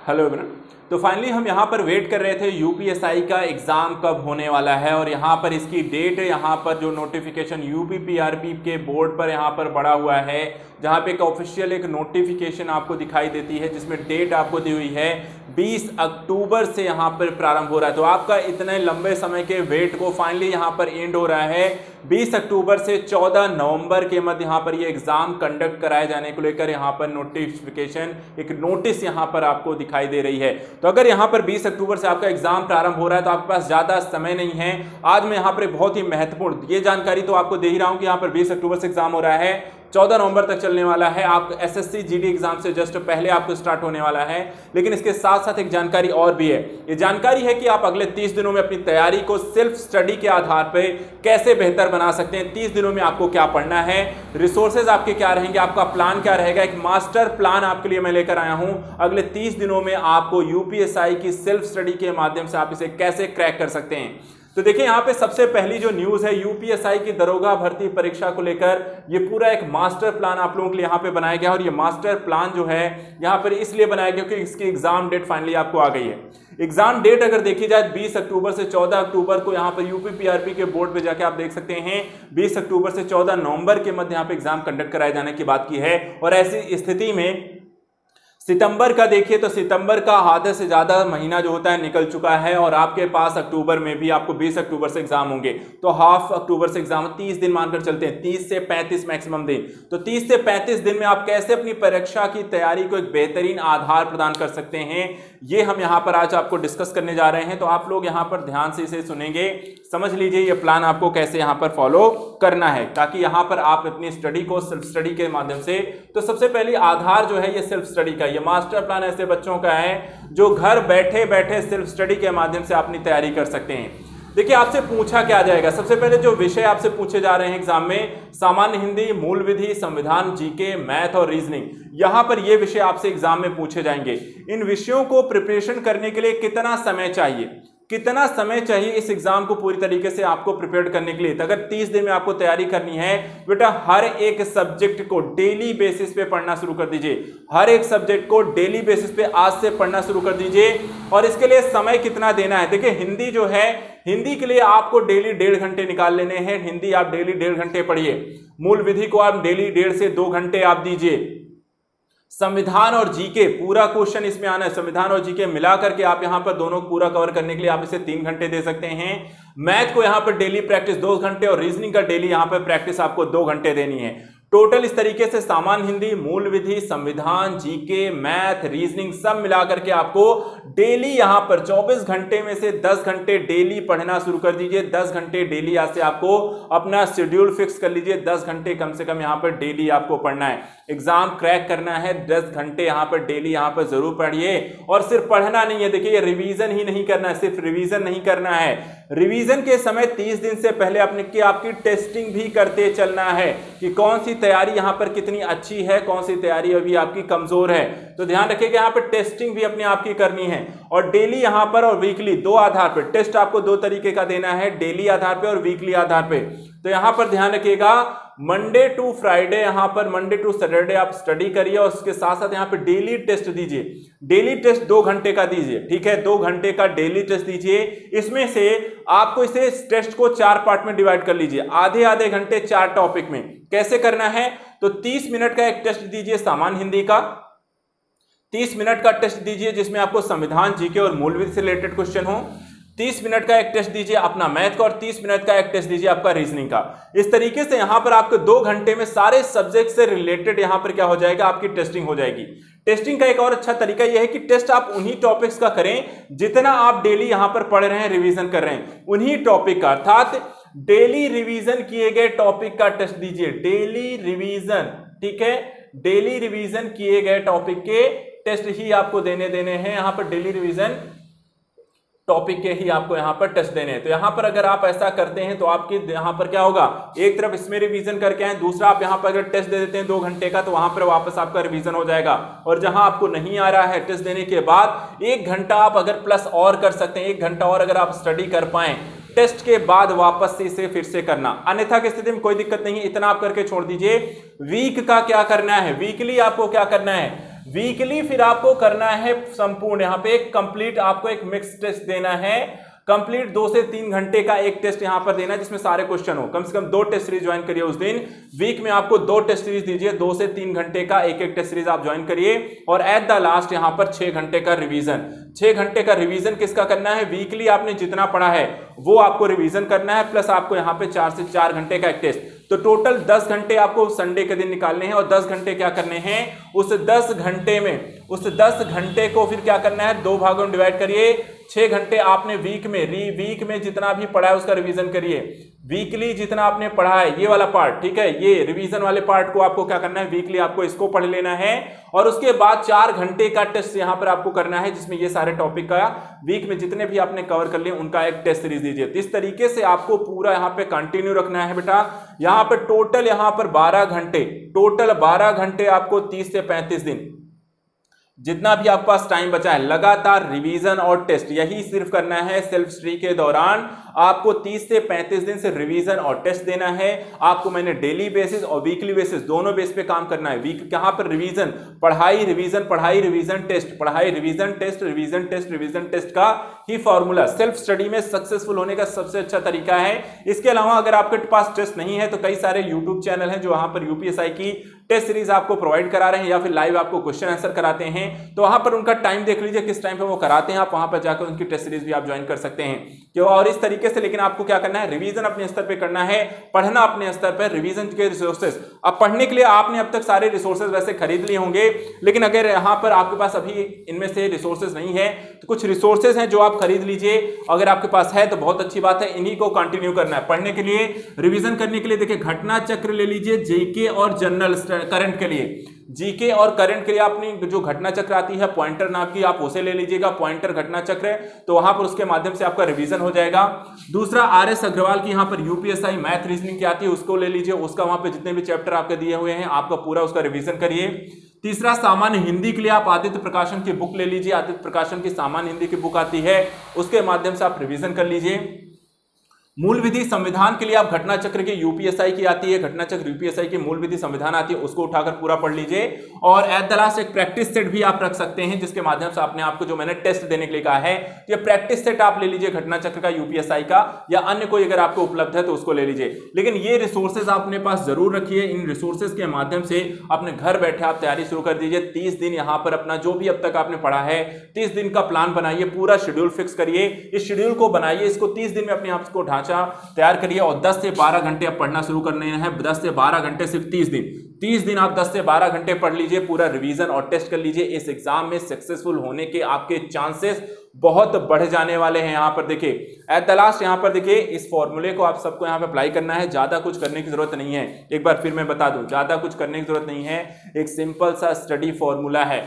Hello everyone. तो finally हम यहाँ पर वेट कर रहे थे यूपीएसआई का एग्ज़ाम कब होने वाला है और यहाँ पर इसकी डेट, यहाँ पर जो नोटिफिकेशन यूपीपीआरपी के बोर्ड पर यहाँ पर पड़ा हुआ है, जहाँ पे एक ऑफिशियल एक नोटिफिकेशन आपको दिखाई देती है जिसमें डेट आपको दी हुई है 20 अक्टूबर से यहाँ पर प्रारंभ हो रहा है। तो आपका इतने लंबे समय के वेट को फाइनली यहाँ पर एंड हो रहा है। 20 अक्टूबर से 14 नवंबर के मध्य यहाँ पर ये एग्जाम कंडक्ट कराए जाने को लेकर यहाँ पर नोटिफिकेशन, एक नोटिस यहाँ पर आपको दिखाई दे रही है। तो अगर यहाँ पर 20 अक्टूबर से आपका एग्जाम प्रारंभ हो रहा है तो आपके पास ज्यादा समय नहीं है। आज मैं यहाँ पर एक बहुत ही महत्वपूर्ण ये जानकारी तो आपको दे ही रहा हूँ कि यहाँ पर 20 अक्टूबर से एग्जाम हो रहा है, 14 नवंबर तक चलने वाला है। आप एसएससी जीडी एग्जाम से जस्ट पहले आपको स्टार्ट होने वाला है। लेकिन इसके साथ साथ एक जानकारी और भी है। ये जानकारी है कि आप अगले 30 दिनों में अपनी तैयारी को सेल्फ स्टडी के आधार पर कैसे बेहतर बना सकते हैं। 30 दिनों में आपको क्या पढ़ना है, रिसोर्सेज आपके क्या रहेंगे, आपका प्लान क्या रहेगा। एक मास्टर प्लान आपके लिए मैं लेकर आया हूं। अगले 30 दिनों में आपको यूपीएसआई की सेल्फ स्टडी के माध्यम से आप इसे कैसे क्रैक कर सकते हैं। तो देखिए यहाँ पे सबसे पहली जो न्यूज है यूपीएसआई की दरोगा भर्ती परीक्षा को लेकर ये पूरा एक मास्टर प्लान आप लोगों के लिए यहाँ पे बनाया गया है। और ये मास्टर प्लान जो है यहाँ पर इसलिए बनाया गया क्योंकि इसकी एग्जाम डेट फाइनली आपको आ गई है। एग्जाम डेट अगर देखी जाए 20 अक्टूबर से 14 अक्टूबर को यहाँ पर यूपीपीआरपी के बोर्ड पे जाके आप देख सकते हैं 20 अक्टूबर से 14 नवंबर के मध्य यहाँ पे एग्जाम कंडक्ट कराए जाने की बात की है। और ऐसी स्थिति में सितंबर का देखिए तो सितंबर का आधे से ज्यादा महीना जो होता है निकल चुका है और आपके पास अक्टूबर में भी आपको 20 अक्टूबर से एग्जाम होंगे। तो हाफ अक्टूबर से एग्जाम 30 दिन मानकर चलते हैं, 30 से 35 मैक्सिमम दिन। तो 30 से 35 दिन में आप कैसे अपनी परीक्षा की तैयारी को एक बेहतरीन आधार प्रदान कर सकते हैं, ये हम यहाँ पर आज आपको डिस्कस करने जा रहे हैं। तो आप लोग यहाँ पर ध्यान से इसे सुनेंगे, समझ लीजिए ये प्लान आपको कैसे यहाँ पर फॉलो करना है ताकि यहाँ पर आप अपनी स्टडी को सेल्फ स्टडी के माध्यम से। तो सबसे पहली आधार जो है ये सेल्फ स्टडी का, ये मास्टर प्लान ऐसे बच्चों का है जो घर बैठे बैठे सेल्फ स्टडी के माध्यम से अपनी तैयारी कर सकते हैं। देखिए आपसे पूछा क्या जाएगा, सबसे पहले जो विषय आपसे पूछे जा रहे हैं एग्जाम में, सामान्य हिंदी, मूल विधि, संविधान, जीके, मैथ और रीजनिंग, यहां पर ये विषय आपसे एग्जाम में पूछे जाएंगे। इन विषयों को प्रिपरेशन करने के लिए कितना समय चाहिए, कितना समय चाहिए इस एग्जाम को पूरी तरीके से आपको प्रिपेयर करने के लिए। तो अगर 30 दिन में आपको तैयारी करनी है बेटा, हर एक सब्जेक्ट को डेली बेसिस पे पढ़ना शुरू कर दीजिए। हर एक सब्जेक्ट को डेली बेसिस पे आज से पढ़ना शुरू कर दीजिए। और इसके लिए समय कितना देना है, देखिए हिंदी जो है, हिंदी के लिए आपको डेली 1.5 घंटे निकाल लेने हैं। हिंदी आप डेली 1.5 घंटे पढ़िए। मूल विधि को आप डेली 1.5 से 2 घंटे आप दीजिए। संविधान और जीके पूरा क्वेश्चन इसमें आना है, संविधान और जीके मिला करके आप यहां पर दोनों पूरा कवर करने के लिए आप इसे 3 घंटे दे सकते हैं। मैथ को यहां पर डेली प्रैक्टिस 2 घंटे और रीजनिंग का डेली यहां पर प्रैक्टिस आपको 2 घंटे देनी है। टोटल इस तरीके से सामान्य हिंदी, मूल विधि, संविधान, जीके, मैथ, रीजनिंग सब मिलाकर के आपको डेली यहां पर 24 घंटे में से 10 घंटे डेली पढ़ना शुरू कर दीजिए। 10 घंटे डेली आज से आपको अपना शेड्यूल फिक्स कर लीजिए। 10 घंटे कम से कम यहां पर डेली आपको पढ़ना है। एग्जाम क्रैक करना है, 10 घंटे यहां पर डेली यहां पर जरूर पढ़िए। और सिर्फ पढ़ना नहीं है, देखिए रिवीजन ही नहीं करना है, सिर्फ रिवीजन नहीं करना है। रिवीजन के समय 30 दिन से पहले आपकी टेस्टिंग भी करते चलना है कि कौन सी तैयारी यहां पर कितनी अच्छी है, कौन सी तैयारी अभी आपकी कमजोर है। तो ध्यान रखिएगा यहां पर टेस्टिंग भी अपने आप की करनी है। और डेली यहां पर और वीकली 2 आधार पर टेस्ट आपको 2 तरीके का देना है, डेली आधार पे और वीकली आधार पे। तो यहां पर ध्यान रखिएगा मंडे टू फ्राइडे, यहां पर मंडे टू सैटरडे आप स्टडी करिए और उसके साथ साथ यहां पे डेली टेस्ट दीजिए। डेली टेस्ट 2 घंटे का दीजिए, ठीक है, 2 घंटे का डेली टेस्ट दीजिए। इसमें से आपको इसे टेस्ट को 4 पार्ट में डिवाइड कर लीजिए, आधे आधे घंटे 4 टॉपिक में। कैसे करना है, तो 30 मिनट का एक टेस्ट दीजिए सामान्य हिंदी का, 30 मिनट का टेस्ट दीजिए जिसमें आपको संविधान, जीके और मूल विधि से रिलेटेड क्वेश्चन हो। 30 मिनट का एक टेस्ट दीजिए अपना मैथ का और 30 मिनट का एक टेस्ट दीजिए आपका रीजनिंग का। इस तरीके से यहां पर आपको 2 घंटे में सारे सब्जेक्ट से रिलेटेड यहां पर क्या हो जाएगा, आपकी टेस्टिंग हो जाएगी। टेस्टिंग का एक और अच्छा तरीका यह है कि टेस्ट आप उन्हीं टॉपिक्स का करें जितना आप डेली यहां पर पढ़ रहे हैं, रिवीजन कर रहे हैं, उन्हीं टॉपिक का, अर्थात डेली रिवीजन किए गए टॉपिक का टेस्ट दीजिए। डेली रिवीजन, ठीक है, डेली रिवीजन किए गए टॉपिक के टेस्ट ही आपको देने हैं। यहां पर डेली रिवीजन टॉपिक के ही आपको यहां पर टेस्ट देने हैं। तो यहां पर अगर आप ऐसा करते हैं तो आपके यहां पर क्या होगा, एक तरफ इसमें रिवीजन करके आए, दूसरा आप यहां पर अगर टेस्ट दे देते हैं 2 घंटे का, तो वहां पर वापस आपका रिवीजन हो जाएगा। और जहां आपको नहीं आ रहा है टेस्ट देने के बाद 1 घंटा आप अगर प्लस और कर सकते हैं, 1 घंटा और अगर आप स्टडी कर पाए टेस्ट के बाद वापस से इसे फिर से करना, अन्यथा की स्थिति में कोई दिक्कत नहीं है, इतना आप करके छोड़ दीजिए। वीक का क्या करना है, वीकली आपको क्या करना है, वीकली फिर आपको करना है संपूर्ण, यहाँ पे एक कंप्लीट आपको एक मिक्स टेस्ट देना है, कंप्लीट 2 से 3 घंटे का एक टेस्ट यहां पर देना है जिसमें सारे क्वेश्चन हो। कम से कम 2 टेस्ट सीरीज ज्वाइन करिए उस दिन, वीक में आपको 2 टेस्ट सीरीज दीजिए, 2 से 3 घंटे का एक एक टेस्ट सीरीज आप ज्वाइन करिए, और एट द लास्ट यहां पर 6 घंटे का रिवीजन। 6 घंटे का रिवीजन किसका करना है? वीकली आपने जितना पढ़ा है वो आपको रिवीजन करना है, प्लस आपको यहां पे 4 से 4 घंटे का एक टेस्ट। तो टोटल 10 घंटे आपको संडे के दिन निकालने हैं, और 10 घंटे क्या करने हैं? उस 10 घंटे में उस 10 घंटे को फिर क्या करना है? 2 भागों में डिवाइड करिए। 6 घंटे आपने वीक में जितना भी पढ़ा है उसका रिवीजन करिए। वीकली जितना आपने पढ़ा है ये वाला पार्ट, ठीक है, ये रिवीजन वाले पार्ट को आपको क्या करना है? वीकली आपको इसको पढ़ लेना है, और उसके बाद 4 घंटे का टेस्ट यहां पर आपको करना है जिसमें ये सारे टॉपिक का वीक में जितने भी आपने कवर कर लिए उनका एक टेस्ट सीरीज दीजिए। तो इस तरीके से आपको पूरा यहां पे कंटिन्यू रखना है बेटा। यहां पर टोटल यहां पर 12 घंटे, टोटल 12 घंटे आपको 30 से 35 दिन जितना भी आपके पास टाइम बचा है लगातार रिवीजन और टेस्ट यही सिर्फ करना है। सेल्फ स्टडी के दौरान आपको 30 से 35 दिन से रिवीजन और टेस्ट देना है। आपको मैंने डेली बेसिस और वीकली बेसिस दोनों बेस पे काम करना है। वीक कहां पर? रिवीजन, पढ़ाई रिवीजन, पढ़ाई रिवीजन टेस्ट, पढ़ाई revision test, revision test, revision test का ही फॉर्मूला सेल्फ स्टडी में सक्सेसफुल होने का सबसे अच्छा तरीका है। इसके अलावा अगर आपके पास टेस्ट नहीं है तो कई सारे यूट्यूब चैनल हैं जो वहां पर यूपीएसआई की टेस्ट सीरीज आपको प्रोवाइड करा रहे हैं, या फिर लाइव आपको क्वेश्चन आंसर कराते हैं। तो वहां पर उनका टाइम देख लीजिए किस टाइम पे वो कराते हैं, आप वहां पर जाकर उनकी टेस्ट सीरीज भी आप ज्वाइन कर सकते हैं क्यों। और इस तरीके से लेकिन आपको क्या करना है? रिवीजन अपने स्तर पे करना है, पढ़ना अपने स्तर पर, रिवीजन के रिसोर्सेज। अब पढ़ने के लिए आपने अब तक सारे रिसोर्सेज वैसे खरीद लिए होंगे, लेकिन अगर यहां पर आपके पास अभी इनमें से रिसोर्सेज नहीं है तो कुछ रिसोर्सेज हैं जो आप खरीद लीजिए। अगर आपके पास है तो बहुत अच्छी बात है, इन्हीं को कंटिन्यू करना है पढ़ने के लिए। रिवीजन करने के लिए देखिए घटना चक्र ले लीजिए, जेके और जनरल करंट के लिए, जीके और करंट के लिए आपने जो घटना चक्र आती है पॉइंटर नाम की, आप उसे ले लीजिएगा, पॉइंटर घटना चक्र, तो वहां पर उसके माध्यम से आपका रिवीजन हो जाएगा। दूसरा आरएस अग्रवाल की यहां पर यूपीएसआई मैथ रीजनिंग की आती है, उसको ले लीजिए, उसका वहां पे जितने भी चैप्टर आपके दिए हुए हैं आपका पूरा उसका रिवीजन करिए। तीसरा सामान्य हिंदी के लिए आप आदित्य प्रकाशन की बुक ले लीजिए, आदित्य प्रकाशन की सामान्य हिंदी की बुक आती है, उसके माध्यम से आप रिवीजन कर लीजिए। मूल विधि संविधान के लिए आप घटना चक्र की यूपीएसआई की आती है, घटना चक्र यूपीएसआई की मूल विधि संविधान आती है, उसको उठाकर पूरा पढ़ लीजिए। और एट द लास्ट एक प्रैक्टिस सेट भी आप रख सकते हैं जिसके माध्यम से आपने आपको जो मैंने टेस्ट देने के लिए कहा है, ये प्रैक्टिस सेट आप ले लीजिए घटना चक्र का यूपीएसआई का, या अन्य कोई अगर आपको उपलब्ध है तो उसको ले लीजिए। लेकिन ये रिसोर्सेज अपने पास जरूर रखिए, इन रिसोर्सेज के माध्यम से अपने घर बैठे आप तैयारी शुरू कर दीजिए। 30 दिन यहाँ पर अपना जो भी अब तक आपने पढ़ा है 30 दिन का प्लान बनाइए, पूरा शेड्यूल फिक्स करिए, इस शेड्यूल को बनाइए, इसको 30 दिन में अपने आप को ढांचा तैयार करिए, और 10 से 12 घंटे आप पढ़ना शुरू करने हैं। 10 से 12 घंटे सिर्फ 30 दिन आप 10 से 12 घंटे पढ़ लीजिए, पूरा रिवीजन और टेस्ट कर लीजिए। इस एग्जाम में सक्सेसफुल होने के आपके चांसेस बहुत बढ़ जाने वाले हैं। यहां पर देखिए एट द लास्ट, यहां पर देखिए इस फॉर्मूले को आप सबको यहां पे अप्लाई करना है, ज्यादा कुछ करने की जरूरत नहीं है। एक बार फिर मैं बता दूं, ज्यादा कुछ करने की जरूरत नहीं है, एक सिंपल सा स्टडी फॉर्मूला है।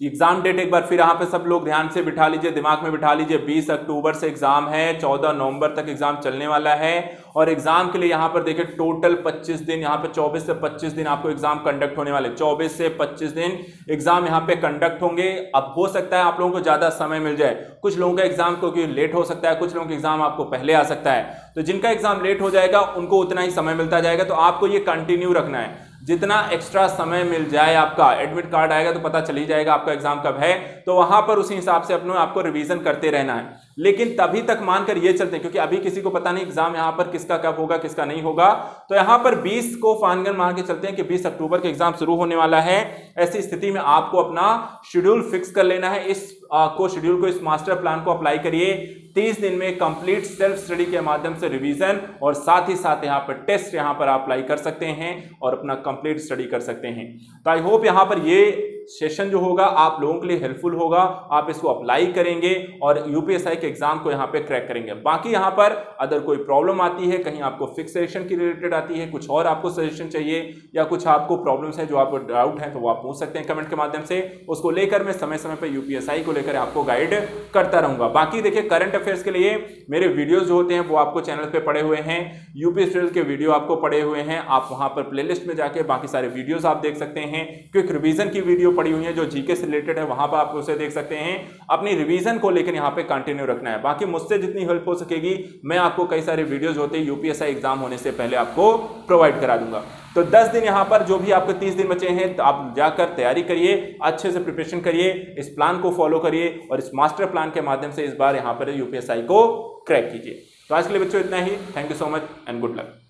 एग्जाम डेट एक बार फिर यहाँ पे सब लोग ध्यान से बिठा लीजिए, दिमाग में बिठा लीजिए। 20 अक्टूबर से एग्जाम है, 14 नवंबर तक एग्जाम चलने वाला है, और एग्जाम के लिए यहाँ पर देखिए टोटल 25 दिन, यहाँ पे 24 से 25 दिन आपको एग्जाम कंडक्ट होने वाले, 24 से 25 दिन एग्जाम यहाँ पे कंडक्ट होंगे। अब हो सकता है आप लोगों को ज्यादा समय मिल जाए, कुछ लोगों का एग्जाम क्योंकि लेट हो सकता है, कुछ लोगों का एग्जाम आपको पहले आ सकता है, तो जिनका एग्जाम लेट हो जाएगा उनको उतना ही समय मिलता जाएगा। तो आपको ये कंटिन्यू रखना है, जितना एक्स्ट्रा समय मिल जाए, आपका एडमिट कार्ड आएगा तो पता चल ही जाएगा आपका एग्जाम कब है, तो वहां पर उसी हिसाब से अपने आपको रिवीजन करते रहना है। लेकिन तभी तक मानकर ये चलते हैं, क्योंकि अभी किसी को पता नहीं एग्जाम यहां पर किसका कब होगा किसका नहीं होगा, तो यहां पर 20 को फानगन मान के चलते हैं कि 20 अक्टूबर के एग्जाम शुरू होने वाला है। ऐसी स्थिति में आपको अपना शेड्यूल फिक्स कर लेना है, इस शेड्यूल को, इस मास्टर प्लान को अप्लाई करिए। 30 दिन में कंप्लीट सेल्फ स्टडी के माध्यम से रिवीजन और साथ ही साथ यहाँ पर टेस्ट यहाँ पर आप अप्लाई कर सकते हैं और अपना कंप्लीट स्टडी कर सकते हैं। तो आई होप यहाँ पर ये सेशन जो होगा आप लोगों के लिए हेल्पफुल होगा, आप इसको अप्लाई करेंगे और यूपीएसआई के एग्जाम को यहाँ पे क्रैक करेंगे। बाकी यहाँ पर अगर कोई प्रॉब्लम आती है, कहीं आपको फिक्सेशन की रिलेटेड आती है, कुछ और आपको सजेशन चाहिए या कुछ आपको प्रॉब्लम्स है जो आपको डाउट है, तो वो आप पूछ सकते हैं कमेंट के माध्यम से। उसको लेकर मैं समय समय पर यूपीएसआई को लेकर आपको गाइड करता रहूंगा। बाकी देखिए करंट अफेयर्स के लिए मेरे वीडियोस जो होते हैं वो आपको चैनल पे पड़े हुए हैं, यूपीएससी के वीडियो आपको पड़े हुए हैं, आप वहां पर प्लेलिस्ट में जाके बाकी सारे वीडियोस आप देख सकते हैं। क्विक रिवीजन की वीडियो पड़ी हुई हैं जो जीके से रिलेटेड है, वहां पर आप उसे देख सकते हैं। अपनी रिवीजन को लेकर यहाँ पे कंटिन्यू रखना है। बाकी मुझसे जितनी हेल्प हो सकेगी मैं आपको कई सारे वीडियोज होते हैं यूपीएसआई एग्जाम होने से पहले आपको प्रोवाइड करा दूंगा। तो 10 दिन यहाँ पर जो भी आपके 30 दिन बचे हैं, तो आप जाकर तैयारी करिए, अच्छे से प्रिपरेशन करिए, इस प्लान को फॉलो करिए और इस मास्टर प्लान के माध्यम से इस बार यहाँ पर यूपीएसआई को क्रैक कीजिए। तो आज के लिए बच्चों इतना ही। Thank you so much and good luck.